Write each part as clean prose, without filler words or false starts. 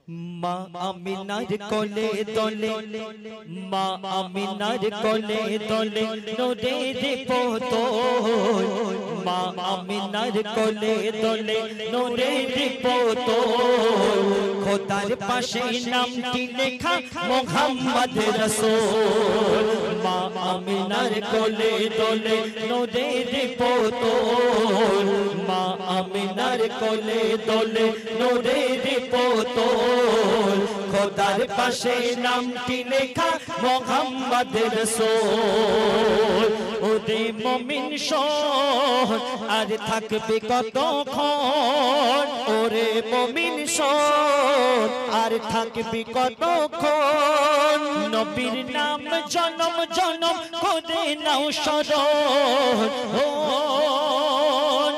মা আমিনার কোলে দোলে, মা আমিনার কোলে দোলে নূরের পুতুল, মা আমিনার কোলে দোলে নূরের পুতুল। খোদার পাশে নামটি লেখা মুহাম্মদ রাসূল, মা আমিনার কোলে দোলে নূরের পুতুল, মা আমিনার কোলে দোলে নূরের পুতুল। খোদার পাশে নামটি লেখা মুহাম্মদ রাসূল। ওরে মুমিন শোন আর থাকবে কতক্ষণ, ওরে মুমিন শোন আর থাকবে কতক্ষণ। নবীর নাম জনম জনম করে নাও স্মরণ, ও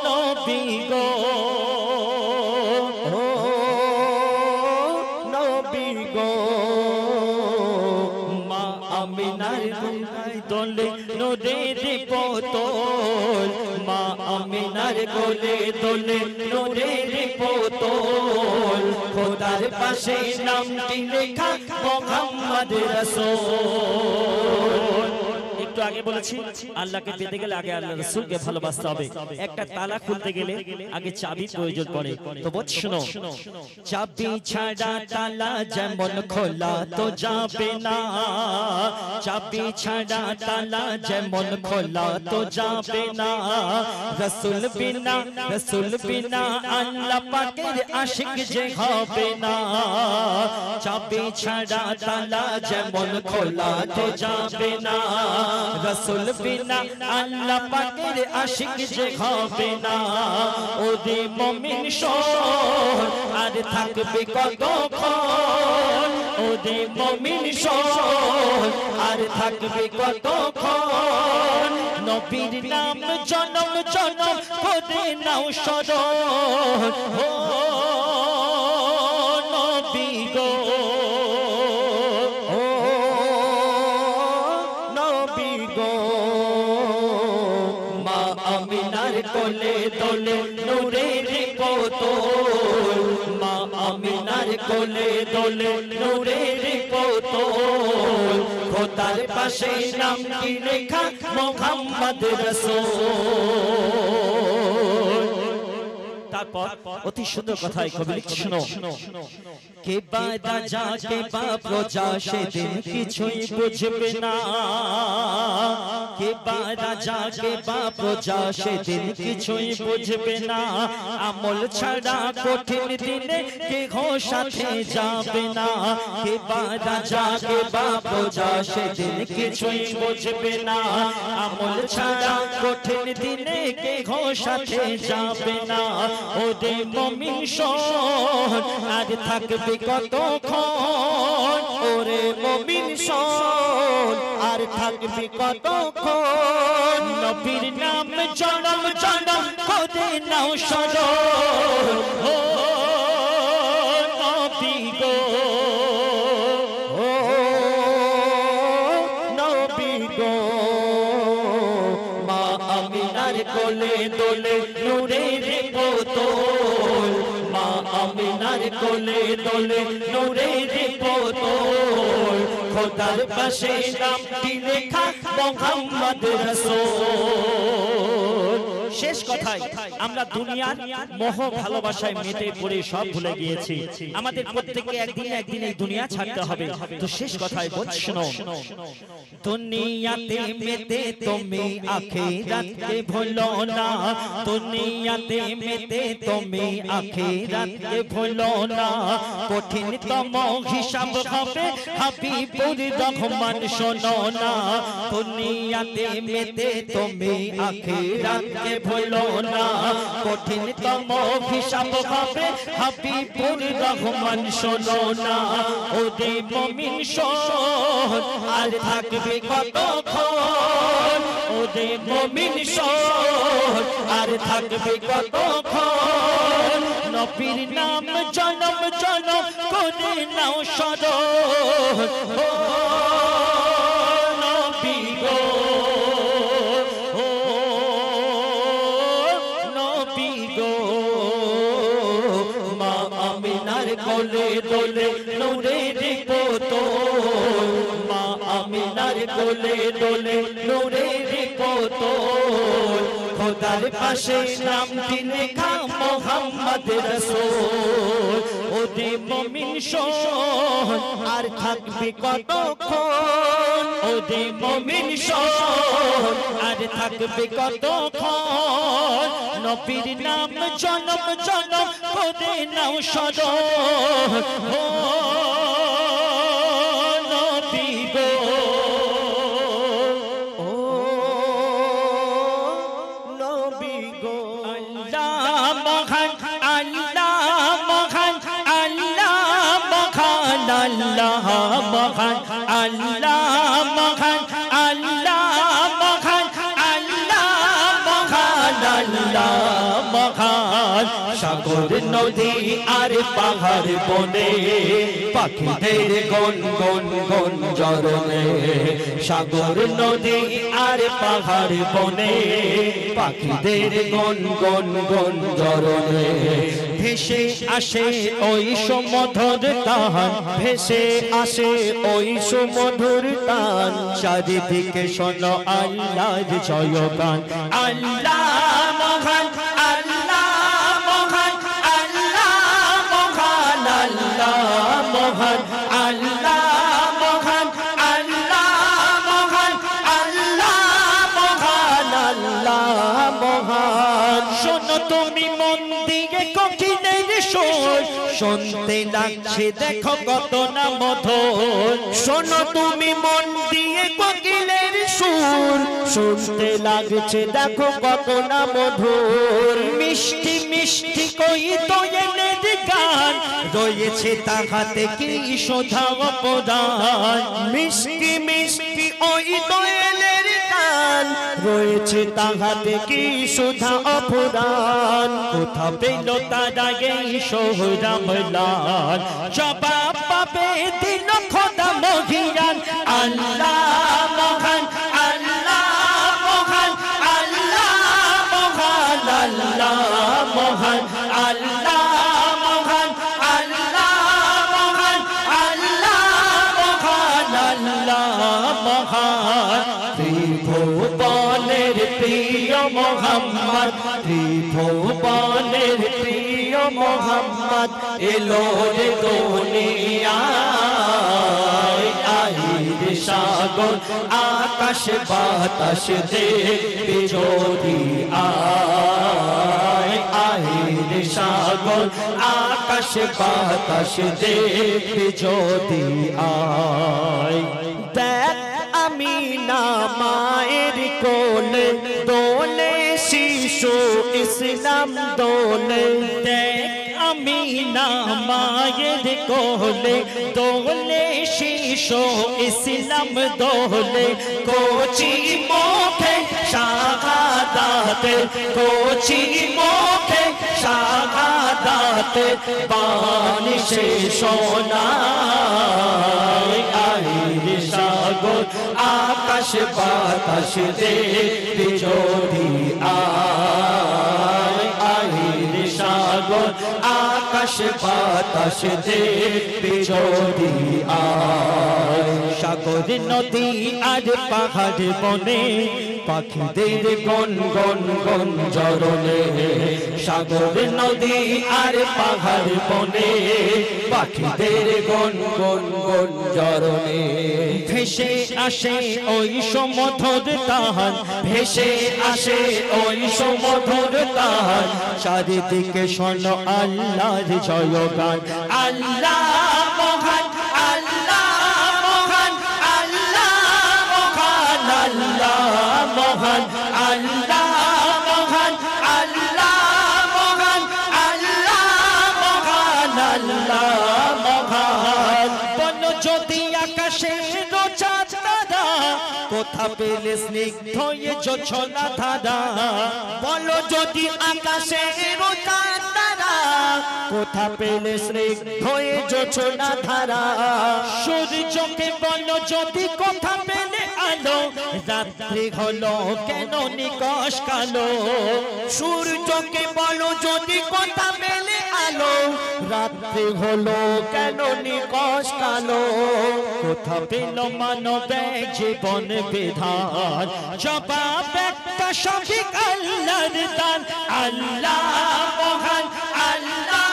নবী গো, ও নবী গো। মা আমিনার দোলে নূরের পুতুল, মা আমিনার কোলে দোলে নূরের পুতুল। খোদার পাশে নামটি লেখা মুহাম্মদ রাসূল। একটু আগে বলেছি আল্লাহকে পেতে গেলে আগে আল্লাহ রাসূলকে ভালোবাসতে হবে। একটা তালা খুলতে গেলে আগে চাবি প্রয়োজন পড়ে। তো বল শোনো, চাবি ছাড়া তালা যেমন খোলা তো যাবে না, চাবি ছাড়া তালা যেমন খোলা তো যাবে না। রাসূল বিনা, রাসূল বিনা আল্লাহ পাকের আশিক যে হবে না। চাবি ছাড়া তালা যেমন খোলা তো যাবে না, রাসূল বিনা আল্লাহ পাকের আশিক যে হবে না। ওরে মুমিন শোন আর থাকবে কতক্ষণ, ওরে মুমিন শোন আর থাকবে কতক্ষণ। নবীর নাম জনম জনম করে নাও স্মরণ, ও নবী গো, ও নবী গো। মা আমিনার কোলে দোলে নূরের পুতুল, মা আমিনার কোলে দোলে নূরের পুতুল। খোদার পাশে নামটি লেখা মুহাম্মদ রাসূল। তারপর অতি সুন্দর কথাই কবি লিখছে, শোনো। কে বা রাজা কে বা প্রজা সেদিন কিছুই বুঝবে না, কে বা রাজা কে বা প্রজা সেদিন কিছুই বুঝবে না। আমল ছাড়া কঠিন দিনে কেহ সাথে যাবে না, কে বা রাজা কে বা প্রজা সেদিন কিছুই বুঝবে না। আমল ছাড়া কঠিন দিনে কেহ সাথে যাবে না। ওরে মুমিন শোন আর থাকবে কতক্ষণ, ওরে মুমিন শোন আর থাকবে কতক্ষণ। নবীর নাম জনম জনম করে নাও স্মরণ, ও নবী গো, ও নবী গো। মা আমিনার কোলে দোলে নূরের পুতুল, মা আমিনার কোলে দোলে নূরের পুতুল। খোদার পাশে নামটি লেখা মুহাম্মদ রাসূল। শেষ কথায় আমরা দুনিয়ার মোহ ভালোবাসায় মেতে পড়ে সব ভুলে গিয়েছি। আমাদের প্রত্যেককে একদিন একদিন এই দুনিয়া ছাড়তে হবে। তো শেষ কথায় বল শোনো, দুনিয়াতে মেতে তুমি আখিরাতকে ভুলো না, দুনিয়াতে মেতে তুমি আখিরাতকে ভুলো না। কঠিনতম হিসাব হবে হাবিবুর রহমান শোনো না, দুনিয়াতে মেতে তুমি আখিরাতকে ভুলো না। কঠিনতম হিসাব হবে হাবিবুর রহমান শোনো না। ওরে মুমিন শোন আর থাকবে কতক্ষণ, ওরে মুমিন শোন আর থাকবে কতক্ষণ। নবীর নাম জনম জনম করে নাও স্মরণ, ও নবী গো, ও নবী গো। মা আমিনার কোলে দোলে নূরের পুতুল মা আমিনার কোলে দোলে নূরের পুতুল খোদার পাশে নামটি লেখা মোহাম্মদ রাসূল ওরে মুমিন শোন আর থাকবি কতক্ষণ ওরে মুমিন শোন আর থাকবি কতক্ষণ নবীর নাম জনম জনম করে নাও স্মরণ ও নবী গো ও নবী গো আল্লাহ মহান আল্লাহ মহান আল্লাহ মহান আল্লাহ মহান আল্লাহ মহান আল্লাহ মহান আল্লাহ মহান আল্লাহ মহান সাগর নদী আর পাহাড় বনে পাখিদের গন গন গন জরনে সাগর নদী আর পাহাড় বনে পাখিদের গন গন গন জরনে ভেসে আসে ওই সমধুর তান ভেসে আসে ওই সমধুর তান চারিদিকে শোনো আল্লাহর জয়গান আল্লাহ মহান আল্লাহ মহান আল্লাহ মহান আল্লাহ মহান আল্লাহ মহান আল্লাহ মহান আল্লাহ মহান আল্লাহ মহান শোনো তুমি মন দিয়ে কোকিলের সুর শুনতে লাগছে দেখো কত না মধুর শোনো তুমি মন দিয়ে কোকিলের সুর শুনতে লাগছে দেখো কত না মধুর মিষ্টি মিষ্টি কই দোয়েলের গান রয়েছে তাহাতে কি শোধা অপদান মিষ্টি মিষ্টি ওই দোয়েলের গান রয়েছে তাহাতে কি শোধা অপদান কোথা পেল তারা এই সোহরাম লাল জবাব পাবে দিন খোদা মহিয়ান আল্লাহ মহান আল্লাহ মহান আল্লাহ মহান আল্লাহ মহান আল্লাহ মহান আল্লাহ মহান আল্লাহ মহান আল্লাহ মহান ত্রিভুবনের প্রিয় মোহাম্মদ ত্রিভুবনের প্রিয় মোহাম্মদ এলো রে দুনিয়ায় আহির সাগর আকাশ বাতাস দেখবি যদি আয় আহির সাগর আকাশ বাতাস দেখবি যদি আয় দেখ আমি না মায়ের কোলে দোলে শিশু ইসলাম দোলে দেখ আমি না মায়ের কোলে দোলে শিশু ইসলাম দোলে কোচি মুখে শাহাদাতে কোচি মুখে শাহাদাতে বাণী সে শোনায় আহির সাগর আকাশ বাতাস দেখবি যদি আয় আহির সাগর আকাশ বাতাস দেখবি যদি আয় সাগর নদী আর পাহাড় বনে পাখিদের গন গন গন জরনে সাগর নদী আর পাহাড় বনে পাখিদের গন গন গন জরনে ভেসে আসে ওই সমধুর তান ভেসে আসে ওই সমধুর তান চারিদিকে শোনো আল্লাহর জয়গান আল্লাহ মহান আল্লাহ মহান আল্লাহ মহান আল্লাহ মহান আল্লাহ মহান আল্লাহ মহান আল্লাহ মহান আল্লাহ মহান বলো যদি আকাশে রোজা তারা কোথা পেলে স্নিগ্ধ এ জোছনা ধারা বলো যদি আকাশে রোজা তারা কোথা পেলে স্নিগ্ধ এ জোছনা ধারা সূর্যকে বলো যদি কোথা পেলে আলো রাত্রি হলো কেন নিকশ কালো সূর্যকে বলো যদি কোথা পেলে আলো রাত্রি হলো কেন নিকশ কালো কোথা পেল মানবে জীবন বিধান জবাব একটা সঠিক আল্লাহর দান আল্লাহ মহান আল্লাহ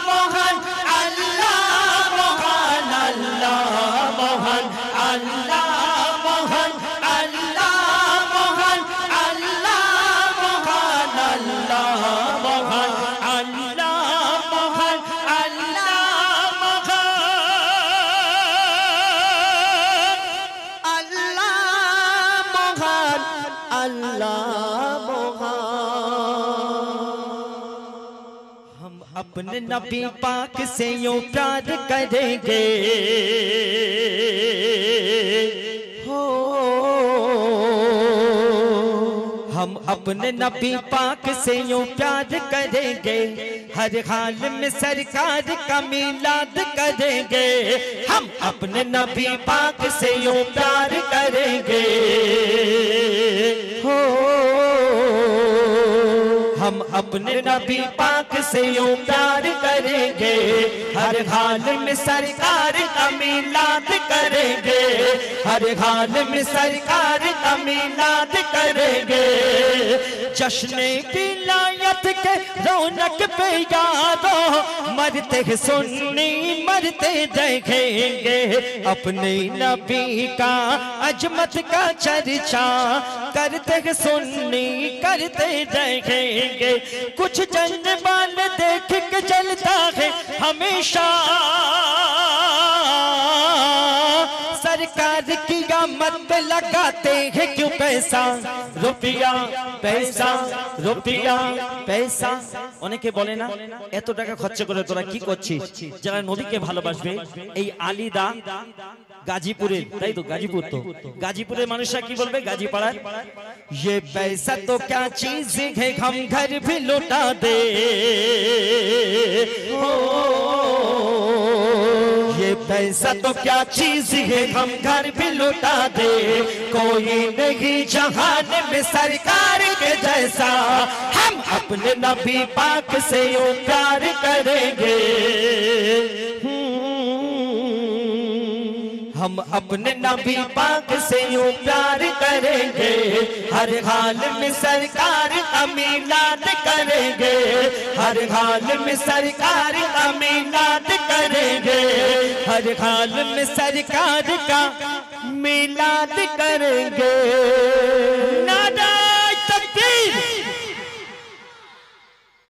মহান আল্লাহ মহান আল্লাহ মহান আল্লাহ মহান আল্লাহ মহান আল্লাহ মহান আল্লাহ মহান আল্লাহ মহান আল্লাহ মহান আল্লাহ মহান हम अपने नबी पाक से यूं प्यार करेंगे हो हम अपने नबी पाक से यूं प्यार करेंगे हर हाल में सरकार का मिलाद करेंगे हम अपने नबी पाक से यूं प्यार करेंगे हो हम अपने नबी पाक से यूं प्यार करेंगे हर हाल में सरकार का मिलाद करेंगे हर हाल में सरकार का मिलाद करेंगे जश्न विलायत के रौनक पे यारो मरते सुन्नी मरते देखेंगे अपने नबी का अजमत का चर्चा करते सुन्नी करते देखेंगे कुछ जन्म बाल देख के चलता है हमेशा सरकार की आमद लगाते हैं क्यों पैसा रुपया पैसा रुपया पैसा অনেকে বলে না এত টাকা খরচ করে তোরা কি করছিস যারা নবীকে ভালোবাসবে এই আলীদা गाजीपुरेर ताई तो गाजीपुर तो गाजीपुरेर मानुषा की बोलबे गाजीपाड़ार ये पैसा तो क्या चीज है हम घर भी लौटा दे ये पैसा तो क्या चीज है हम घर भी लौटा दे कोई नहीं जहान में सरकार के जैसा हम अपने नबी पाक से यूं प्यार करेंगे हम अपने नबी पाक से यूं प्यार करेंगे हर हाल में सरकार का मिलाद करेंगे हर हाल में सरकार का मिलाद करेंगे हर हाल में सरकार का मिलाद करेंगे नादा